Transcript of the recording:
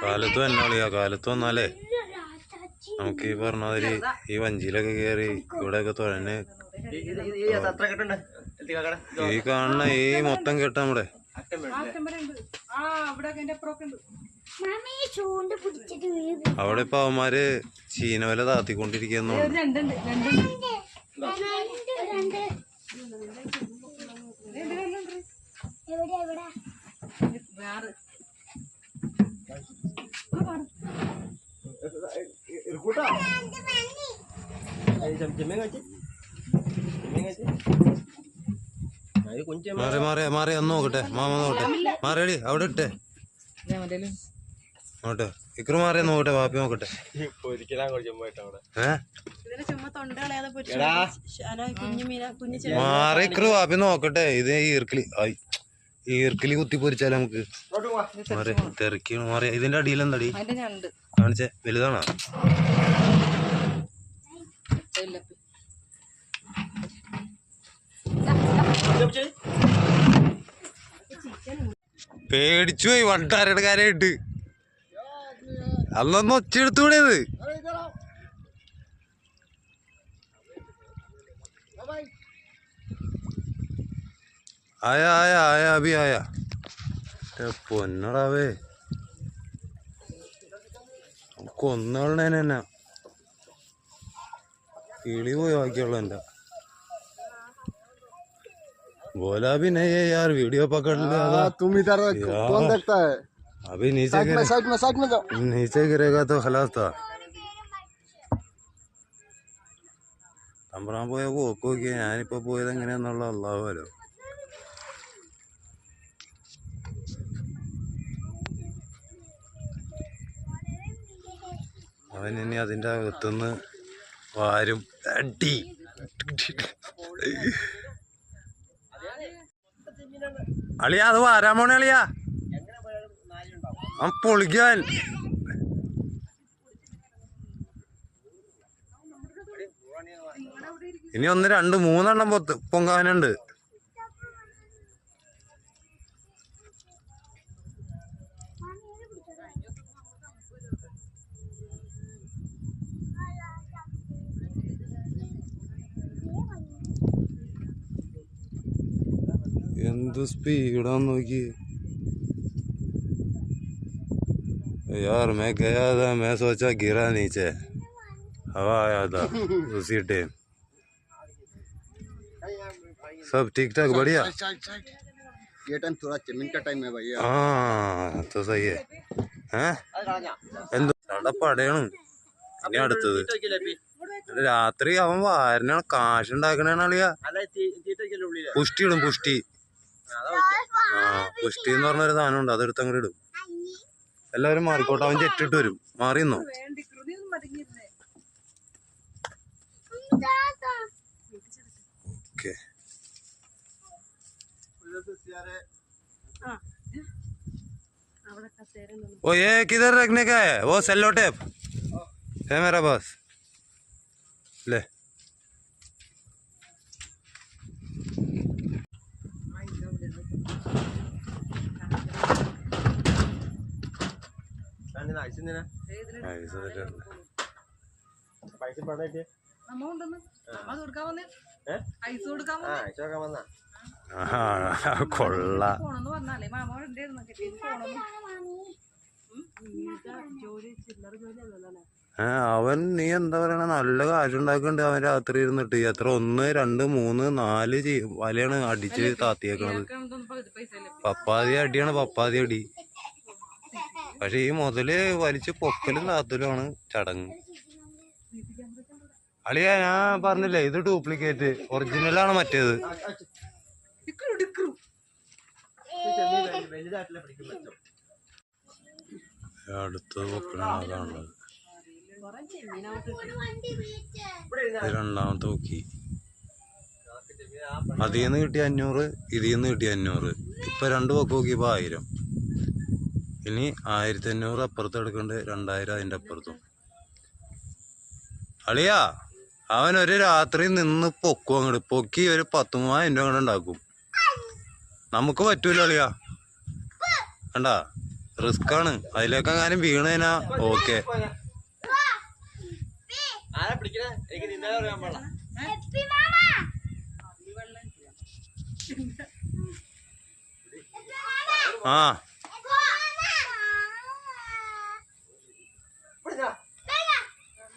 കാലത്ത് തന്നെ കളിയാ. കാലത്ത് വന്നാലേ നമുക്ക് ഈ പറഞ്ഞമാതിരി ഈ വഞ്ചിയിലൊക്കെ കയറി ഇവിടെയൊക്കെ തുഴഞ്ഞ് ഈ കാണുന്ന ഈ മൊത്തം കേട്ട നമ്മുടെ അവിടെ ഇപ്പൊ അവന്മാര് ചീനവല താത്തിക്കൊണ്ടിരിക്കുന്നു. മാറി മാറി മാറി ഒന്ന് നോക്കട്ടെ. മാമ നോക്കട്ടെ. മാറിയടി അവിടെ ഇട്ടേ നോട്ടെ. ഇക്രു മാറിയ നോക്കട്ടെ. വാപ്പി നോക്കട്ടെ. മാറി ഇക്രു വാപ്പി നോക്കട്ടെ. ഇത് ഈർക്കിലി കുത്തി പൊരിച്ചാലേ നമുക്ക് മാറി തെറിക്കാണ്. മാറിയ ഇതിന്റെ അടിയിൽ എന്താടി കാണിച്ചേ? വലുതാണോ? പേടിച്ചു പോയി വണ്ടാരുടെ കാര്യമായിട്ട്. അന്നൊന്ന് ഒച്ചെടുത്തൂടേത്. ആയാ ആയാ ആയാ അഭി ആയാ. പൊന്നടാവേ കൊന്നോളേനെ കിളി പോയി ബാക്കിയുള്ള എന്റെ बोला भी नहीं है यार. वीडियो पकड़ लिया. तुम इधर कौन देखता है? अभी नीचे साइड में जाओ. नीचे गिरेगा तो खलास था. തമ്പ്രാൻ പോയ പോക്കൊക്കെ ഞാനിപ്പോ പോയത് എങ്ങനെയാന്നുള്ള അല്ലാഹുവല്ലോ. അവൻ ഇനി അതിന്റെ അകത്തുനിന്ന് വാരും അടി. അളിയാ അത് വാരാൻ പോണേ അളിയാ. അവൻ പൊളിക്കാൻ. ഇനി 1 2 3 പൊങ്കാനുണ്ട്. എന്ത് സ്പീഡാന്ന് നോക്കി. यार मैं गया था, मैं सोचा गिरा नीचे, हवा आया था उसी टाइम. सब ठीक ठाक बढ़िया. ये टाइम थोड़ा चमन का टाइम है भैया. हाँ तो सही है. എന്താ പടയാണ് ഇനി അടുത്തത്. രാത്രി അവൻ വാരനാണ് കാശുണ്ടാക്കണേണ് അളിയാ. പുഷ്ടി ഇടും പുഷ്ടി. പുഷ്ടി എന്ന് പറഞ്ഞൊരു സാധനം ഉണ്ട്. അതെടുത്ത് അങ്ങോട്ട് ഇടും. എല്ലാവരും മാറിക്കോട്ടെ. അവൻ ചെറ്റിട്ട് വരും. മാറിയെന്നോ? ഓക്കെ. ओ ये किधर रखने का है? वो सेलो टेप है मेरा पास. ले കൊള്ള. അവൻ നീ എന്താ പറയണ നല്ല കാശുണ്ടാക്കണ്ട്. അവൻ രാത്രി ഇരുന്നിട്ട് എത്ര 1 2 3 4 വലയാണ് അടിച്ച് താത്തിയേക്കണത്. പപ്പാതി അടിയാണ് പപ്പാതി അടി. പക്ഷെ ഈ മുതല് വലിച്ച് പൊക്കലും താത്തലുമാണ് ചടങ്ങ്. അളിയാ ഞാൻ പറഞ്ഞില്ലേ ഇത് ഡ്യൂപ്ലിക്കേറ്റ്. ഒറിജിനലാണ് മറ്റേത്. അടുത്തത് പൊക്കലാണ് അതാണുള്ളത്. രണ്ടാമത്തെ പൊക്കി. അതിന്ന് കിട്ടിയ 500, ഇതിന്ന് കിട്ടിയ 500. ഇപ്പൊ 2 പൊക്ക് നോക്കിയപ്പോ 1000. ഇനി 1500 അപ്പുറത്ത് എടുക്കണ്ട്. 2000 അതിന്റെ അപ്പുറത്തും. അളിയാ അവൻ ഒരു രാത്രി നിന്ന് പൊക്കും. അങ്ങോട്ട് പൊക്കി ഒരു 10,000 രൂപ അങ്ങോട്ട് ഉണ്ടാക്കും. നമുക്ക് പറ്റൂല അളിയാ. കണ്ടാ റിസ്ക് ആണ്. അതിലേക്കെങ്ങാനും വീണേനാ ഓക്കെ. ആ